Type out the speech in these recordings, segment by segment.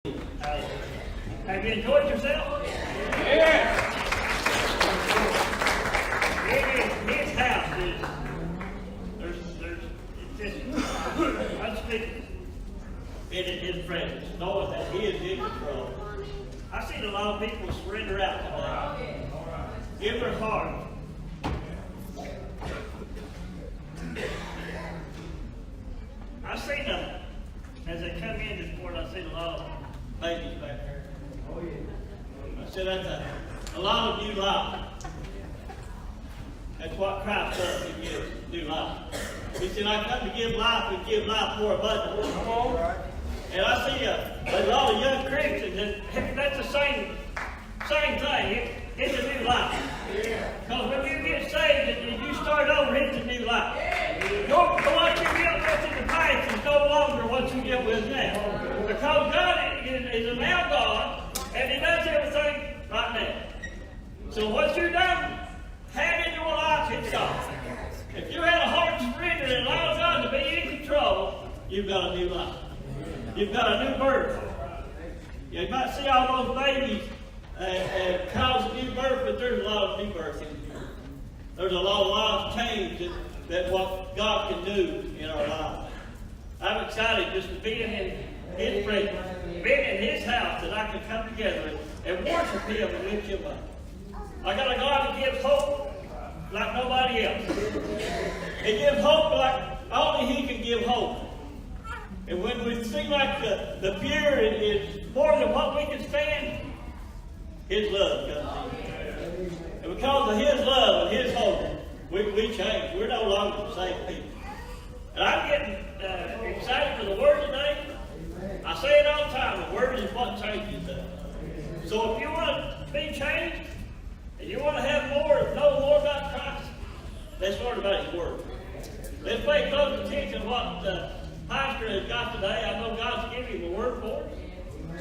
Have you enjoyed yourself? Yeah. His house is, it's just unspeakable in his presence, knowing that he is in control. I've seen a lot of people surrender out today. Give their heart. I've seen as they come in this morning, I've seen a lot of babies back there. I said that's a lot of new life. That's what Christ does, he gives new life. He said, I come to give life and give life more abundantly. And I see a lot of young Christians, and that's the same thing. It's a new life. Because when you get saved and you start over, it's a new life. What you dealt with in the past is no longer what you deal with now. Because God is a now God, and He does everything right now. So what you done, have in your life, it's God. If you had a heart surrender and allow God to be in control, you've got a new life. You've got a new birth. You might see all those babies cause a new birth, but there's a lot of new births in here. There's a lot of change that what God can do in our lives. I'm excited just to be in His presence, being in His house, that I can come together and worship Him and lift Him up. I got a God that gives hope like nobody else. He gives hope like only He can give hope. And when we seem like the fear is more than what we can stand, His love comes in. And because of His love and His hope, we change. We're no longer the same people. And I'm getting excited for the Word today. I say it all the time, the Word is what changes us. So if you want to be changed, and you want to have more, know more about Christ, let's learn about His Word. Let's pay close attention to what the pastor has got today. I know God's giving him a word for us.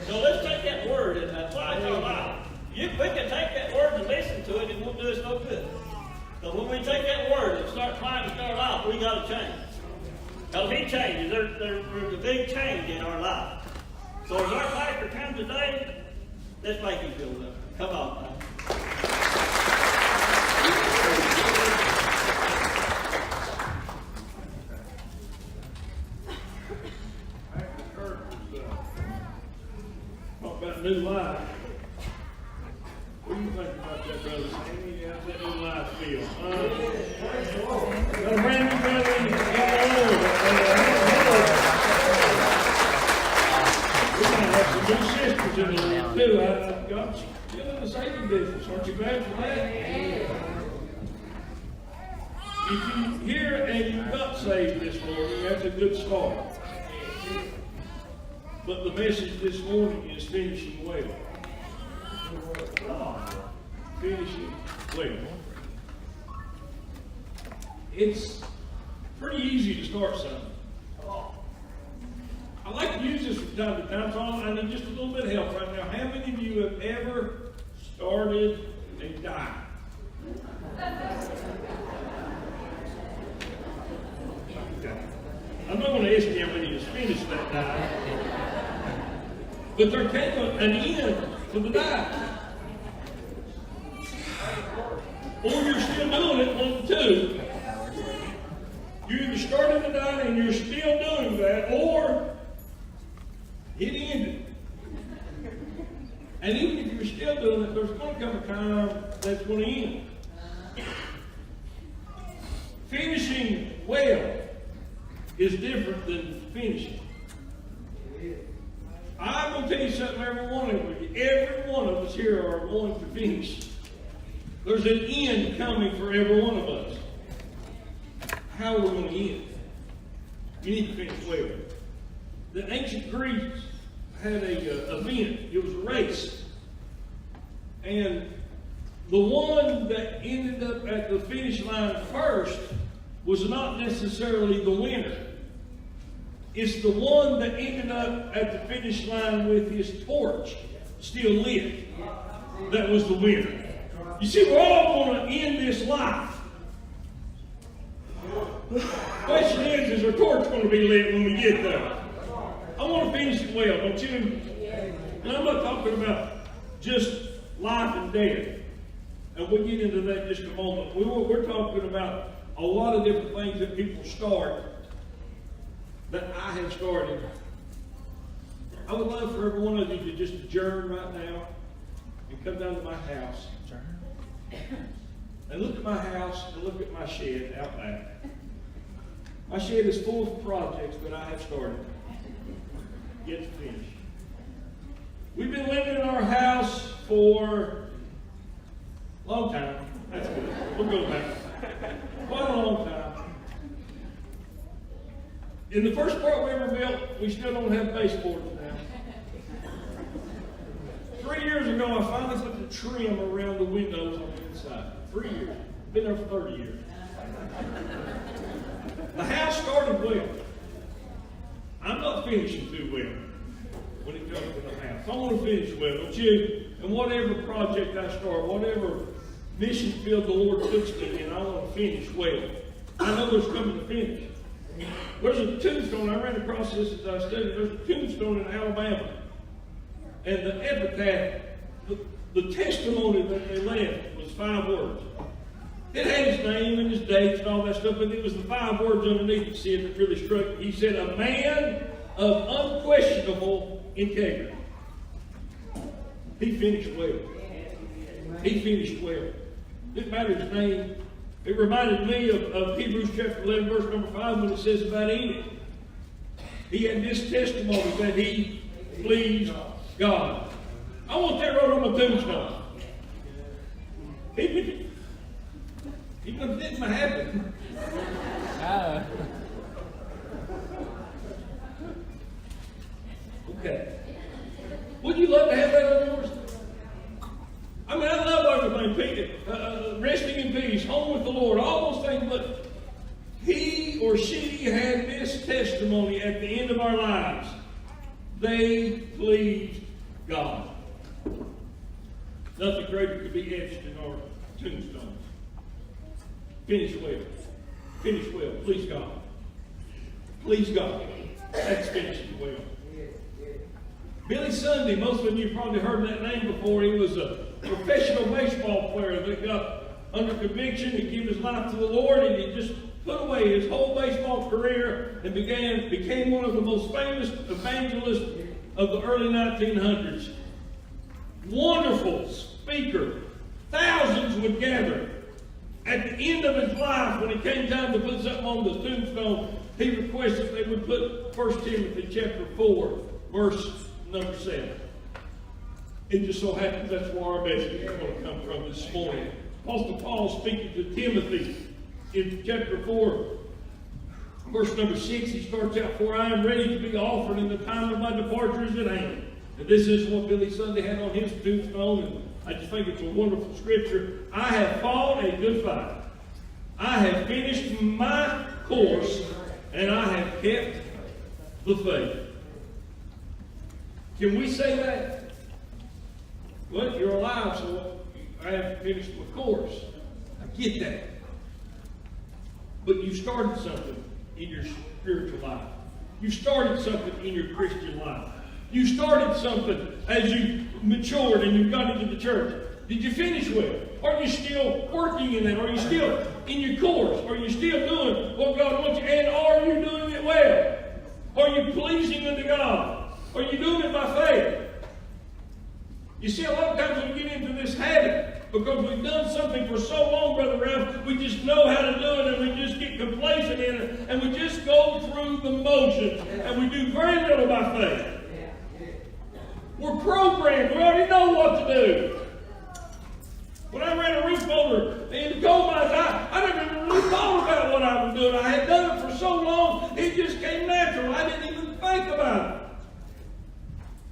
So let's take that Word and apply it to our life. We can take that Word and listen to it, it won't do us no good. But when we take that Word and start applying it to our life, we got to change. Because He changes. There's a big change in our life. So as our pastor comes today, let's make him feel better. Come on, man. Talk about new life. What do you think about that, Brother Sammy? How's that new life feel? Got a brand new brother in the We're going to have some new sisters in the room, too. God's still in the saving business. Aren't you glad for that? If you hear and you got saved this morning, that's a good start. But the message this morning is finishing well. Finishing well. It's pretty easy to start something. I like to use this from time to time, so I need just a little bit of help right now. How many of you have ever started and died? I'm not going to ask you how many has finished that die. But there came an end to the die. Or you're still doing it, one of the two. You either started to die and you're still doing that, or it ended. And even if you're still doing it, there's going to come a time that's going to end. Finishing well is different than finishing. I'm going to tell you something, every one of you. Every one of us here are going to finish. There's an end coming for every one of us. How are we going to end? You need to finish well. The ancient Greeks had an event. It was a race. And the one that ended up at the finish line first was not necessarily the winner. It's the one that ended up at the finish line with his torch still lit that was the winner. You see, we're all going to end this life. The question is our torch going to be lit when we get there? I want to finish it well, don't you? talking about just life and death. And we'll get into that in just a moment. We're talking about a lot of different things that people start that I have started. I would love for every one of you to just adjourn right now and come down to my house. And look at my house and look at my shed out back. My shed is full of projects that I have started, yet to finish. We've been living in our house for a long time. That's good. We'll go back. Quite a long time. In the first part we ever built, we still don't have baseboards now. 3 years ago, I finally put the trim around the windows on the inside. 3 years. Been there for 30 years. The house started well. I'm not finishing too well when it comes to the house. I want to finish well, don't you? And whatever project I start, whatever mission field the Lord puts me in, I want to finish well. I know there's coming to finish. There's a tombstone, I ran across this as I studied, there's a tombstone in Alabama. And the epitaph, the testimony that they left was 5 words. It had his name and his dates and all that stuff, but it was the 5 words underneath it said that really struck me. He said, a man of unquestionable integrity. He finished well. He finished well. Didn't matter his name. It reminded me of Hebrews chapter 11, verse number 5, when it says about Enoch. He had this testimony that he pleased God. I want that wrote on my tombstone. He didn't happen. Okay. Would you love to have that on yours? I mean, I love everything. Resting in peace, home with the Lord, all those things, but he or she had this testimony at the end of our lives. They pleased God. Nothing greater could be etched in our tombstones. Finish well. Finish well. Please God. Please God. That's finishing well. Billy Sunday, most of you probably heard that name before. He was a professional baseball player that got under conviction and gave his life to the Lord, and he just put away his whole baseball career and became one of the most famous evangelists of the early 1900s. Wonderful speaker. Thousands would gather. At the end of his life, when it came time to put something on the tombstone, he requested they would put 1 Timothy chapter 4, verse number 7. It just so happens that's where our message is going to come from this morning. Apostle Paul speaking to Timothy in chapter 4, verse number 6, he starts out, for I am ready to be offered, and the time of my departure is at hand. And this is what Billy Sunday had on his tombstone, and I just think it's a wonderful scripture. I have fought a good fight. I have finished my course, and I have kept the faith. Can we say that? Well, you're alive, so I have finished my course. I get that. But you started something in your spiritual life. You started something in your Christian life. You started something as you matured and you got into the church. Did you finish well? Are you still working in that? Are you still in your course? Are you still doing what God wants you? And are you doing it well? Are you pleasing unto God? Are you doing it by faith? You see, a lot of times we get into this habit because we've done something for so long, Brother Ralph, we just know how to do it and we just get complacent in it and we just go through the motions and we do very little by faith. We're programmed. We already know what to do. When I ran a roof over in the coal mines, I never even really thought about what I was doing. I had done it for so long, it just came natural. I didn't even think about it.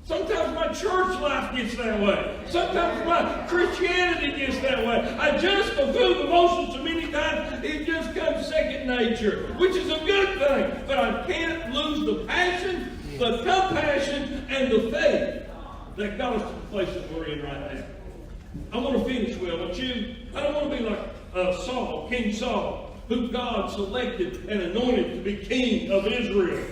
Sometimes my church life gets that way. Sometimes my Christianity gets that way. I just go through the motions so many times, it just comes second nature, which is a good thing. But I can't lose the passion, the compassion, and the faith that got us to the place that we're in right now. I want to finish well, don't you? I don't want to be like Saul, King Saul, who God selected and anointed to be king of Israel.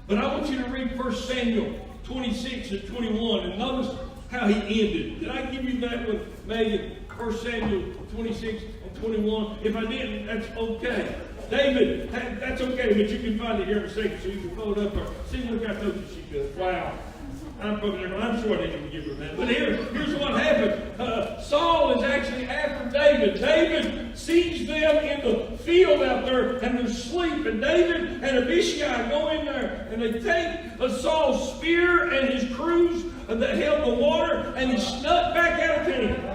But I want you to read 1 Samuel 26 and 21, and notice how he ended. Did I give you that one, Megan? 1 Samuel 26 and 21. If I didn't, that's okay. David, that's okay, but you can find it here in a second, so you can pull it up there. See, look, I told you she could. Wow. I'm sure I didn't give her that. But here's what happened. Saul is actually after David. David sees them in the field out there, and they're asleep. And David and Abishai go in there, and they take Saul's spear and his cruse that held the water, and he snuck back out of town.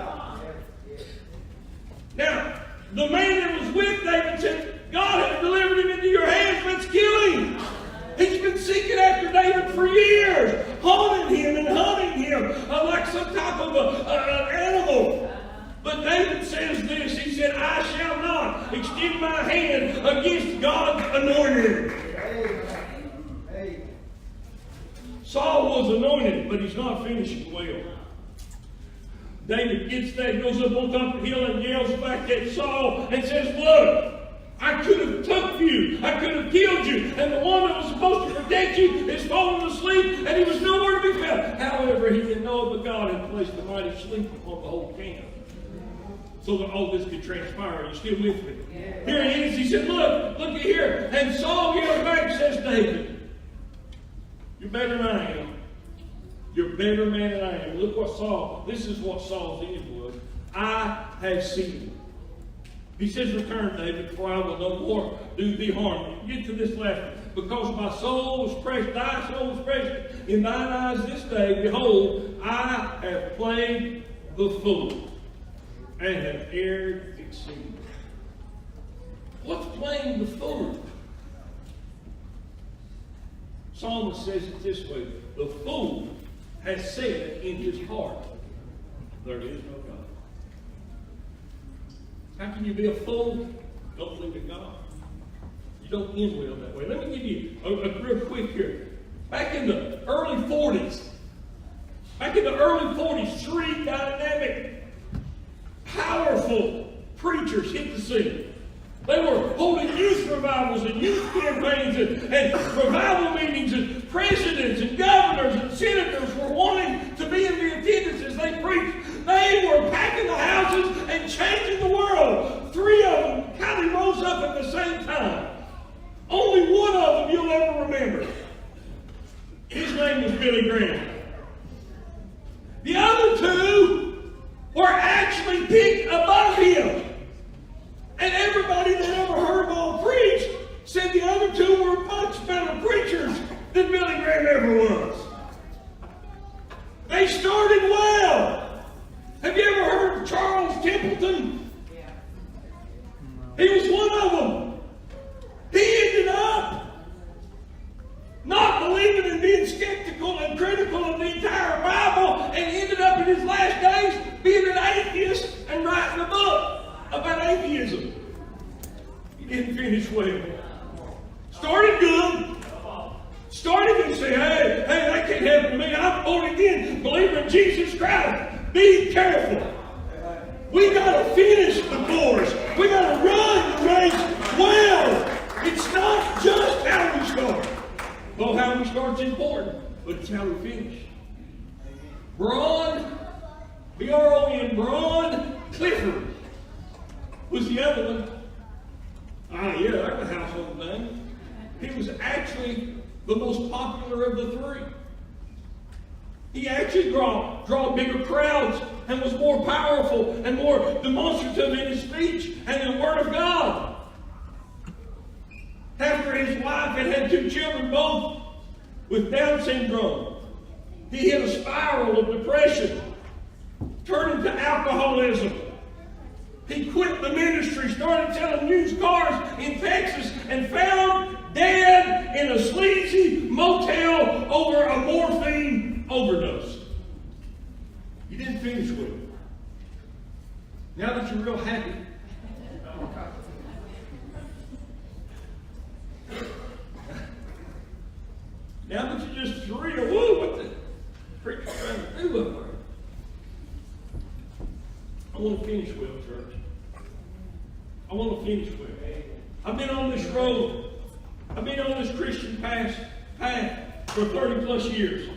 Now, the man that was with David said, God has delivered him into your hands, let's kill him. He's been seeking after David for years, haunting him and hunting him like some type of an animal. But David says this, he said, I shall not extend my hand against God's anointed. Saul was anointed, but he's not finishing well. David gets there, goes up on top of the hill and yells back at Saul and says, look, I could have took you. I could have killed you. And the one that was supposed to protect you is fallen asleep, and he was nowhere to be found. However, he didn't know but God had placed a mighty sleep upon the whole camp, so that all this could transpire. Are you still with me? Yeah. Here it is. He said, look at here. And Saul yelled back and says, David, you're better than I am. You're a better man than I am. Look what this is what Saul's end was. I have sinned. He says, return, David, for I will no more do thee harm. You get to this last one. Because my soul was precious, thy soul was precious in thine eyes this day. Behold, I have played the fool and have erred exceedingly. What's playing the fool? Psalmist says it this way. The fool has said in his heart, there is no God. How can you be a fool? Don't believe in God. You don't end well that way. Let me give you a real quick here. Back in the early 40s, three dynamic, powerful preachers hit the scene. They were holding youth revivals and youth campaigns and revival meetings, and presidents and governors and senators were wanting to be in the attendance as they preached. They were packing the houses and changing the world. Three of them kind of rose up at the same time. Only one of them you'll ever remember. His name was Billy Graham. The other two were actually picked above him. And everybody that ever heard them all preach said the other two were much better preachers than Billy Graham ever was. They started well. Have you ever heard of Charles Templeton? Yeah. He was one of them. He ended up not believing and being skeptical and critical of the entire Bible, and ended up in his last days being an atheist and writing a book about atheism. He didn't finish well. Started good. Started and say, hey, that can't happen to me. I'm born again, believer in Jesus Christ. Be careful. We got to finish the course. We got to run the race well. It's not just how we start. Well, how we start's important, but it's how we finish. Braun, B-R-O-N, Braun Clifford was the other one. Yeah, that's a household name. He was actually the most popular of the three. He actually draw bigger crowds and was more powerful and more demonstrative in his speech and the Word of God. After his wife had two children, both with Down syndrome, he hit a spiral of depression, turned into alcoholism. He quit the ministry, started selling used cars in Texas, and found dead in a sleazy motel over a morphine overdose. You didn't finish with it. Now that you're real happy, now that you're just real, woo, what the preacher trying to do up there? I want to finish well, church. I want to finish well. I've been on this road. I've been on this Christian path for 30 plus years.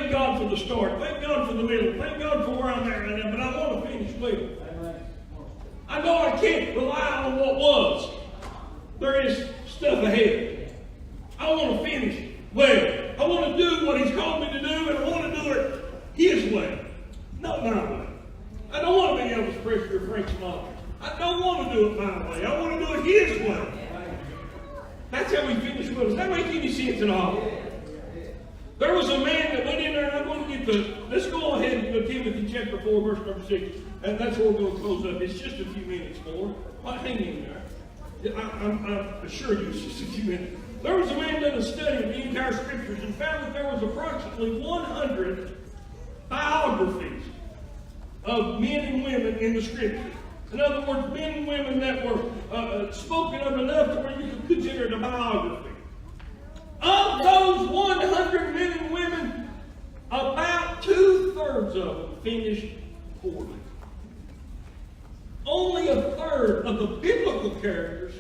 thank God for the start. Thank God for the middle. Thank God for where I'm at right now. But I want to finish well. I know I can't rely on what was. There is stuff ahead. I want to finish well. I want to do what He's called me to do, and I want to do it His way, not my way. I don't want to be Elvis Presley or Frank Sinatra. I don't want to do it my way. I want to do it His way. That's how we finish well. Does that make any sense at all? There was a man that went in there, and I'm going to get let's go ahead and go to Timothy chapter 4, verse number 6. And that's where we're going to close up. It's just a few minutes more. Well, hang in there. I assure you it's just a few minutes. There was a man that has studied the entire scriptures and found that there was approximately 100 biographies of men and women in the scriptures. In other words, men and women that were spoken of enough to where you could consider it a biography. Of those 100 men and women, about 2/3 of them finished poorly. Only 1/3 of the biblical characters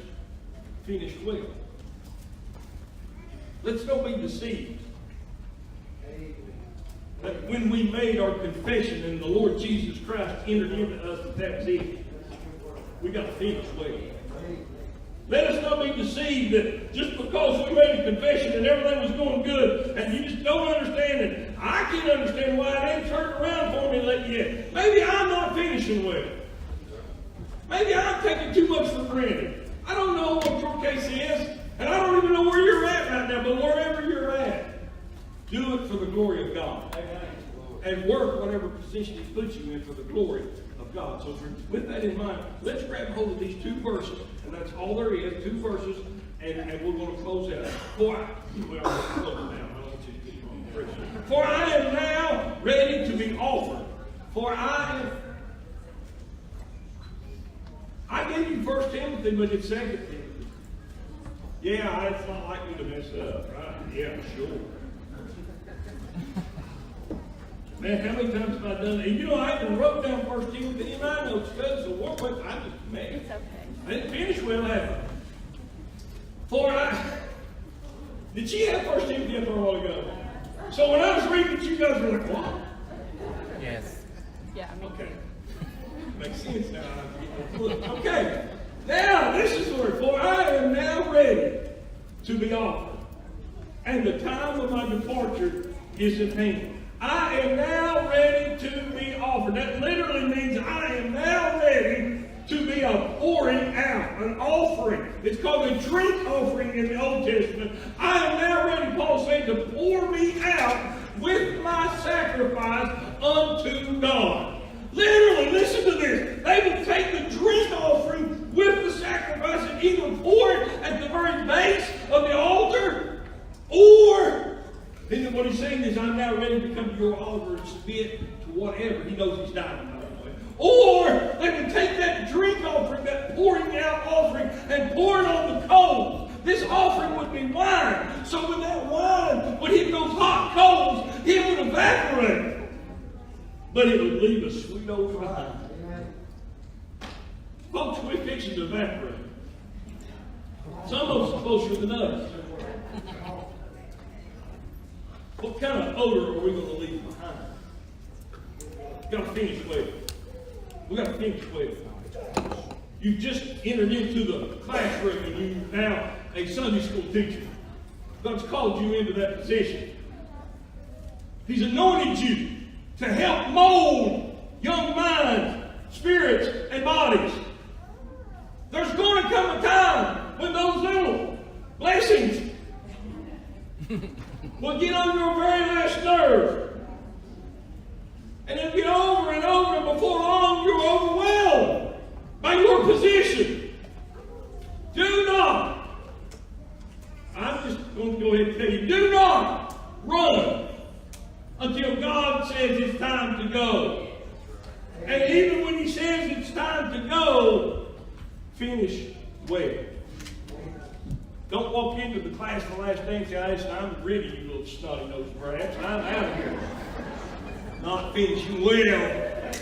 finished well. Let's don't be deceived. That when we made our confession and the Lord Jesus Christ entered into us, that was it. We got to finish well. Let us not be deceived that just because we made a confession and everything was going good, and you just don't understand it. I can't understand why it ain't turned around for me lately yet. Maybe I'm not finishing well. Maybe I'm taking too much for granted. I don't know what your case is, and I don't even know where you're at right now, but wherever you're at, do it for the glory of God. And work whatever position He puts you in for the glory of God. So with that in mind, let's grab hold of these 2 verses, and that's all there is, 2 verses, and we're going to close out. For I am now ready to be offered. I gave you 1 Timothy, but it's 2 Timothy. Yeah, it's not like me to mess up, right? Yeah, sure. Man, how many times have I done that? You know, I even wrote down 1 Timothy in my notes, because the war with I just, man. It's okay. I didn't finish well, have I? Did she have 1 Timothy up there a while ago? So when I was reading it, you guys were like, what? Yes. Yeah, I mean. Okay. Makes sense now. Okay. Now, this is where, for I am now ready to be offered, and the time of my departure is at hand. I am now ready to be offered. That literally means I am now ready to be a pouring out, an offering. It's called a drink offering in the Old Testament. I am now ready, Paul said, to pour me out with my sacrifice unto God. Literally, listen to this. They would take the drink offering with the sacrifice and either pour it at the very base of the altar, or then what he's saying is, I'm now ready to come to your altar and submit to whatever. He knows he's dying, by the way. Or they would take that drink offering, that pouring out offering, and pour it on the coals. This offering would be wine. So when that wine would hit those hot coals, it would evaporate. But it would leave a sweet old wine. Folks, we're fixing to evaporate. Some of us are closer than others. What kind of odor are we going to leave behind? We've got to finish well. We've got to finish well. You've just entered into the classroom and you're now a Sunday school teacher. God's called you into that position. He's anointed you to help mold young minds, spirits, and bodies. There's going to come a time when those little blessings will get on your very last nerve. And it'll get over and over, and before long you're overwhelmed by your position. Do not, I'm just going to go ahead and tell you, do not run until God says it's time to go. And even when He says it's time to go, finish well. Don't walk into the class on the last day and say, listen, I'm ready, you little snotty-nosed brats. I'm out of here. Not finishing well.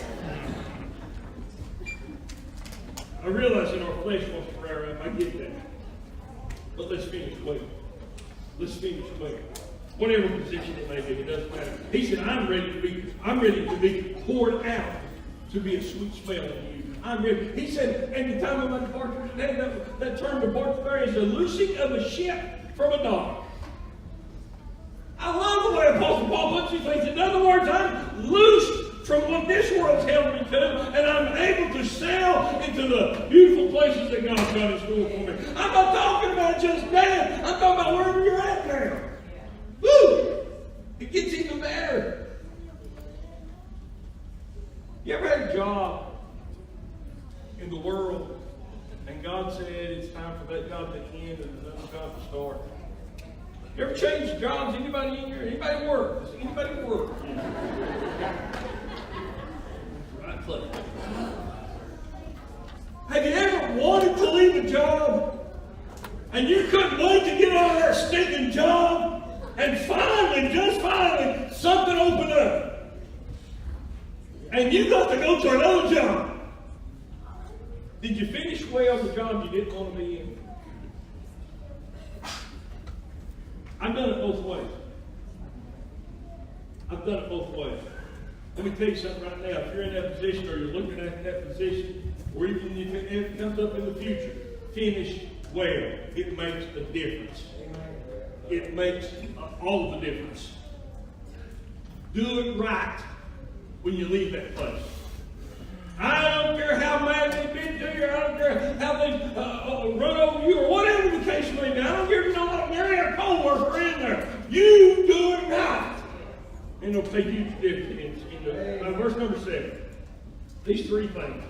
I realize that our flesh wants to wear up. I get that. But let's finish well. Let's finish well. Whatever position it may be, it doesn't matter. He said, I'm ready to be poured out to be a sweet smell to you. I'm ready. He said, at the time of my departure today, that term departure there is the loosing of a ship from a dock. I love the way Apostle Paul puts these things. In other words, I'm loosed from what this world's held me to, and I'm able to sail into the beautiful places that God's got in store for me. I'm not talking about just that. I'm talking about wherever you're at now. Woo! It gets even better. You ever had a job in the world, and God said it's time for that job to end and another job to start? You ever changed jobs? Anybody in here? Anybody work? Does anybody work? Right place. Have you ever wanted to leave a job and you couldn't wait to get out of that stinking job, and finally, just finally, something opened up and you got to go to another job? Did you finish well the job you didn't want to be in? I've done it both ways. I've done it both ways. Let me tell you something right now. If you're in that position, or you're looking at that position, or even if it comes up in the future, finish well. It makes a difference. It makes all the difference. Do it right when you leave that place. I don't care how mad they've been to you. I don't care how they've run over you, or whatever the case may be. I don't care if you don't want to marry a co-worker in there. You do it right. And it'll make huge difference. Verse number 7. These 3 things.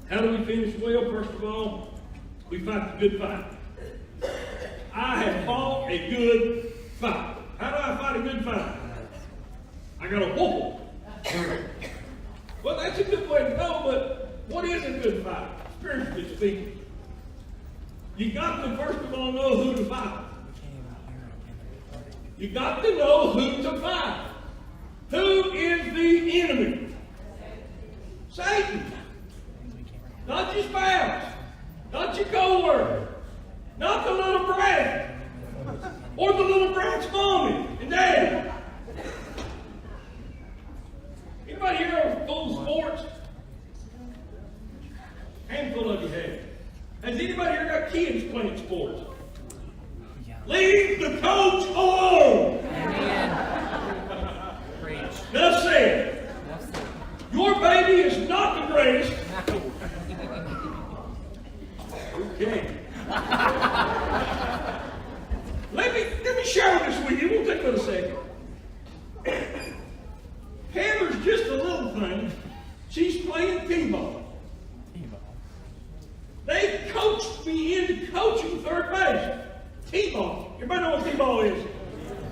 How do we finish well? First of all, we fight the good fight. I have fought a good fight. How do I fight a good fight? I got a whoop. Well, that's a good way to go, but what is a good fight, spiritually speaking? You got to, first of all, know who to fight. You got to know who to fight. Who is the enemy? Satan. Not your spouse. Not your co-worker. Not the little brat. Or the little brat's mommy and daddy. Anybody here are full of sports? Handful of you have. Has anybody here got kids playing sports? Leave the coach alone. Thus said, your baby is not the greatest. Okay. Let me share this with you. We'll take but a second. Heather's just a little thing. She's playing t-ball. They coached me into coaching third base. T-ball. Everybody know what t-ball is?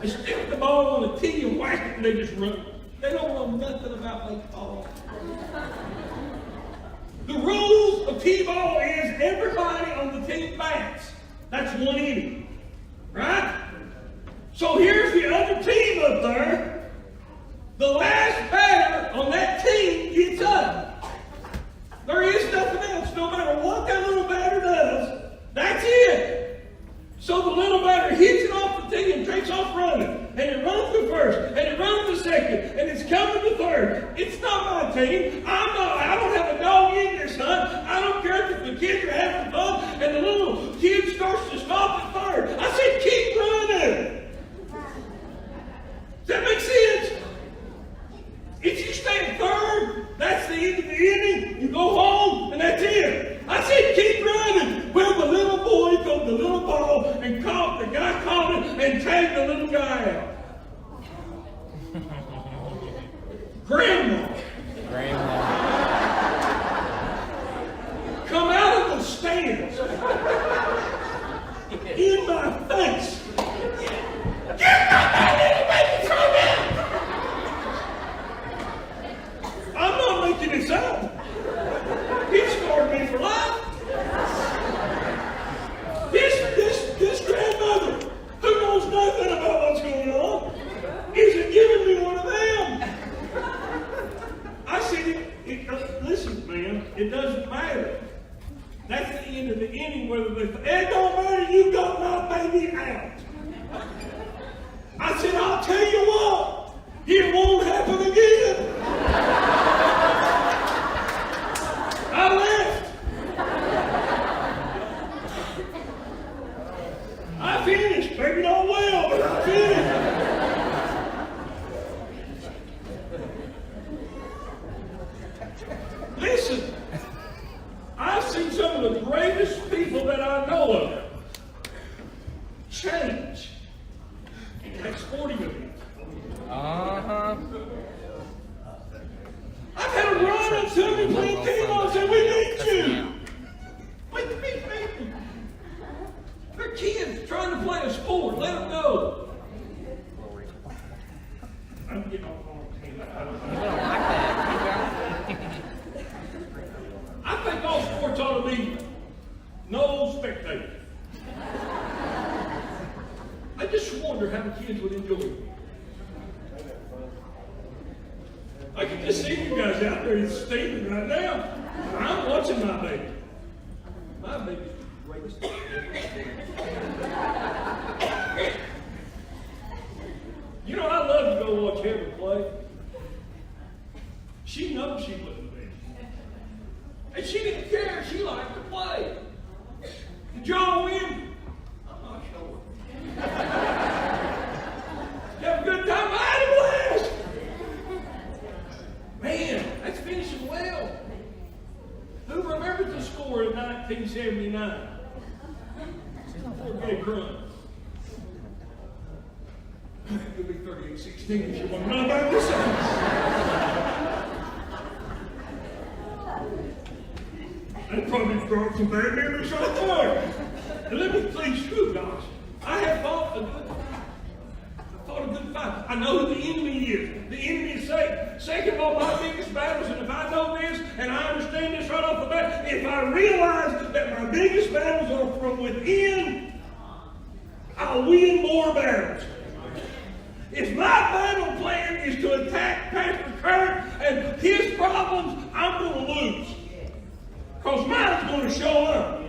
They stick the ball on the tee and whack it and they just run. They don't know nothing about baseball. The rules of t-ball is everybody on the team bats. That's one inning. Right? So here's the other team up there. The last batter on that team gets up. There is nothing else. No matter what that little batter does, that's it. So the little batter hits it off the tee and takes off running. And it runs to first. And it runs to second. And it's coming to third. It's not my team. I don't have a dog in there, son. I don't care if the kids are having fun and the little kid starts to stop at third. I said, keep running. Does that make sense? If you stay at third, that's the end of the inning. You go home, and that's it. I said, keep running. Well, the little boy took the little ball and caught the guy caught it and tagged the little guy out. Grandma. Come out of the stands in my face. Get my little baby from me. I'm not making this up. He scarred me for life. This grandmother, who knows nothing about what's going on, isn't giving me one of them. sporting events. Uh-huh. I've had a run up to me playing T-ball and said, "We need you." Wait, they're kids trying to play a sport. Let them go. I'm getting off on You don't like that. I think all sports ought to be no spectators. I just wonder how the kids would enjoy it. I can just see you guys out there in Stephen right now. I'm watching my baby. My baby's the greatest. You know, I love to go watch Heather play. She knows she wasn't there. And she didn't care. She liked to play. Did y'all win? I'm not sure. You have a good time? I had a blast. Man, that's finishing well. Who remembers the score in 1979? Poor Gay Crumb. It'll be 38-16 if you want to know about this. That probably brought some bad memories right there. And let me please you, guys. I have fought a good fight. I know who the enemy is. The enemy is Satan. Second of all, my biggest battles, and if I know this, and I understand this right off the bat, if I realize that my biggest battles are from within, I'll win more battles. If my battle plan is to attack Pastor Kurt and his problems, I'm going to lose. Because mine's going to show up.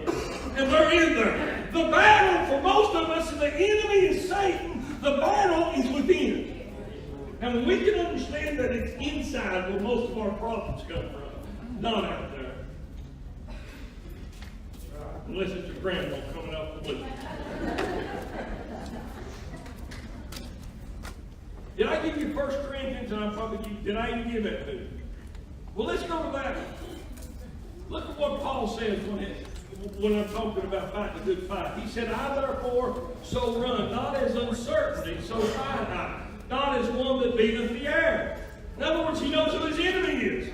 And they're in there. The battle for most of us, and the enemy is Satan. The battle is within. And when we can understand that it's inside where most of our problems come from, not out there. Unless it's your grandma coming out the blue. Did I give you 1 Corinthians? And did I even give that to you? Well, let's go to that. Look at what Paul says when I'm talking about fighting a good fight. He said, "I therefore so run, not as uncertainty, so fight I, not as one that beateth the air." In other words, he knows who his enemy is.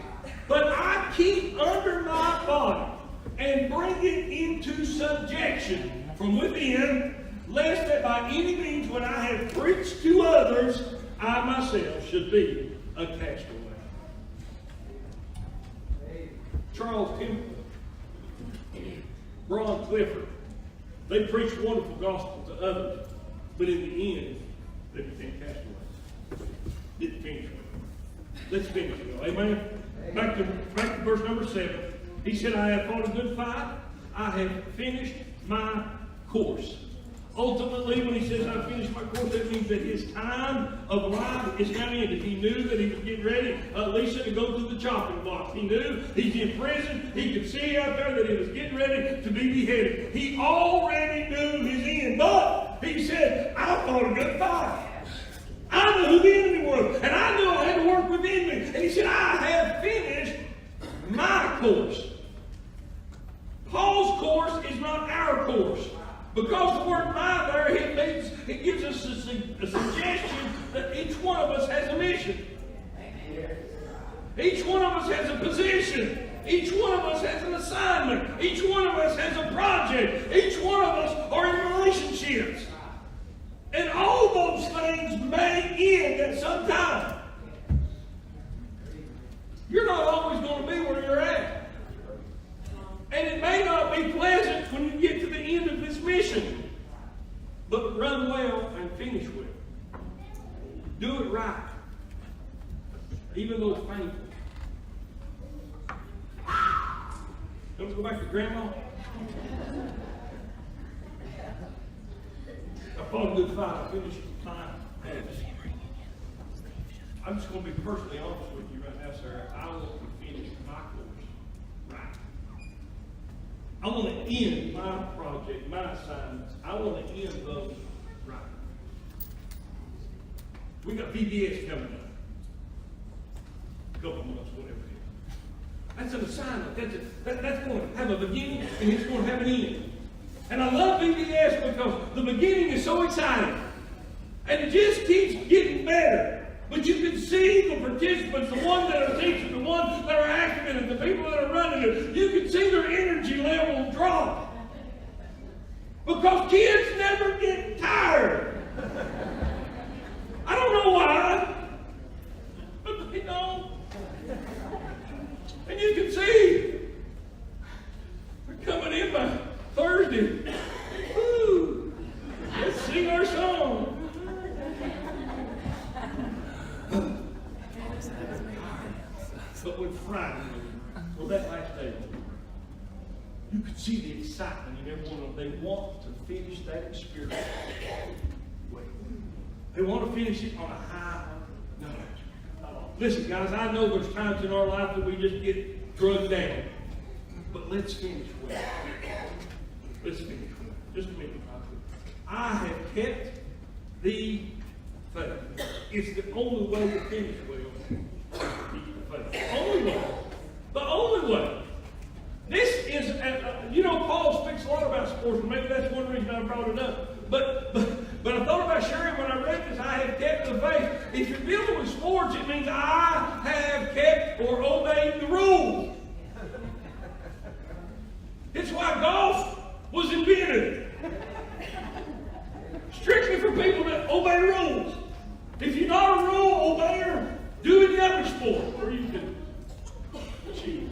"But I keep under my body and bring it into subjection from within, lest that by any means when I have preached to others, I myself should be a castaway." Charles Temple, Braun Clifford, they preached wonderful gospel to others, but in the end, they became castaways. Didn't finish with them. Let's finish it, amen? Back to verse number 7. He said, "I have fought a good fight. I have finished my course." Ultimately, when he says, "I finished my course," that means that his time of life is now ended. He knew that he was getting ready, Lisa, to go through the chopping block. He knew he's in prison. He could see out there that he was getting ready to be beheaded. He already knew his end. But he said, "I fought a good fight. I knew who the enemy was, and I knew I had to work within me." And he said, "I have finished my course." Paul's course is not our course. Because the word "my" there, it gives us a suggestion that each one of us has a mission. Each one of us has a position. Each one of us has an assignment. Each one of us has a project. Each one of us are in relationships. And all those things may end at some time. You're not always going to be where you're at. And it may not be pleasant when you get to the end of this mission. But run well and finish well. Do it right. Even though it's painful. Don't go back to grandma. I fought a good fight. I finished the time. I'm just going to be personally honest with you right now, sir. I want to finish my course right. I want to end my project, my assignments. I want to end those right. We got VBS coming up. A couple months, whatever it is. That's an assignment. That's going to have a beginning and it's going to have an end. And I love VBS because the beginning is so exciting. And it just keeps getting better. But you can see the participants, the ones that are teaching, the ones that are active in it, the people that are running it, you can see their energy level drop. Because kids never get tired. I don't know why, but they don't. And you can see they're coming in by Thursday. Woo! Let's sing our song. But with Friday, well, that last day, you could see the excitement in every one of them. They want to finish that experience. They want to finish it on a high note. Listen, guys, I know there's times in our life that we just get drugged down. But let's finish well. Let's finish well. Just a minute. I have kept the faith. It's the only way to finish well. Keep the faith. The only way. The only way. This is, Paul speaks a lot about sports, and maybe that's one reason I brought it up. But I thought about sharing when I read this, I have kept the faith. If you're dealing with sports, it means I have kept or obeyed the rules. It's why golf was invented. Strictly for people that obey rules. If you're not a rule obeyer, do any other sport where you can cheat.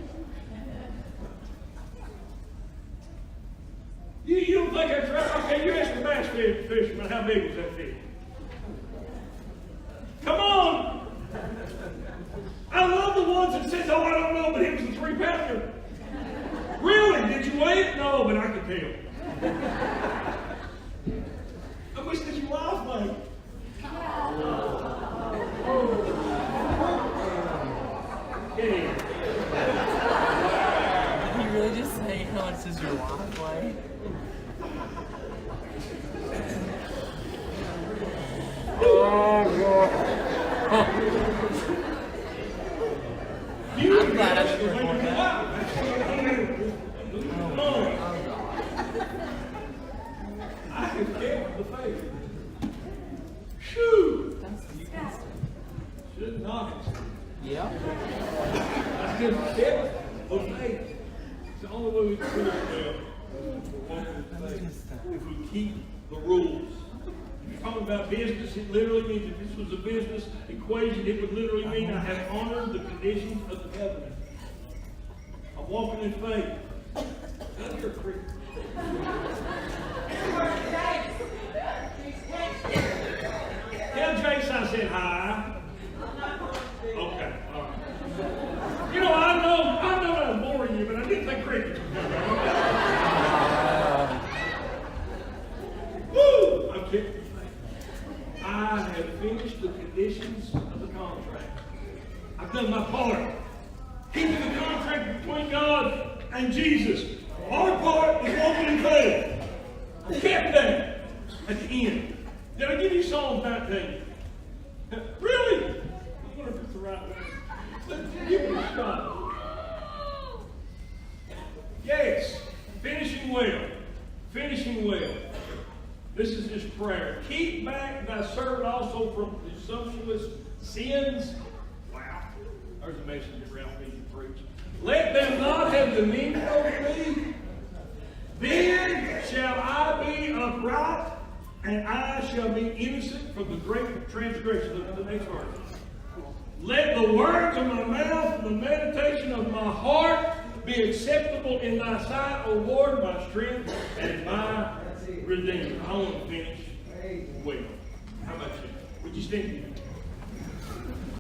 You don't think that's right? Okay, you ask the bass fisherman, how big was that fish? Come on! I love the ones that says, oh, I don't know, but it was a 3-pounder. Really? Did you weigh it? No, but I could tell. I wish that you laugh, mate. Yeah. Did you really just say how much does your wife weigh? I'm glad I didn't record that. I have kept the faith. Shoo! Should not. Yeah. I have kept the faith. It's the only way we can do it well. If we keep the rules. If you're talking about business, it literally means if this was a business equation, it would literally mean I have honored the conditions of the covenant. I'm walking in faith. Now you're a creep. Tell Jace I said hi. Okay, all right. I know I'm boring you, but I didn't think crickets was good. Woo! I'm kidding. I have finished the conditions of the contract. I've done my part. Keeping the contract between God and Jesus. Our part was walking in faith. I kept that at the end. Did I give you Psalm 19? Really? I wonder if it's the right one. Let's give it a shot. Yes. Finishing well. Finishing well. This is his prayer. Keep back thy servant also from presumptuous sins. Wow. There's a message that Ralph needs to preach. Let them not have dominion over me. Then shall I be upright, and I shall be innocent from the great transgression. Look at the next verse. Let the words of my mouth and the meditation of my heart be acceptable in thy sight, O Lord, my strength and my Redeemer. I want to finish well. How about you? Would you stand?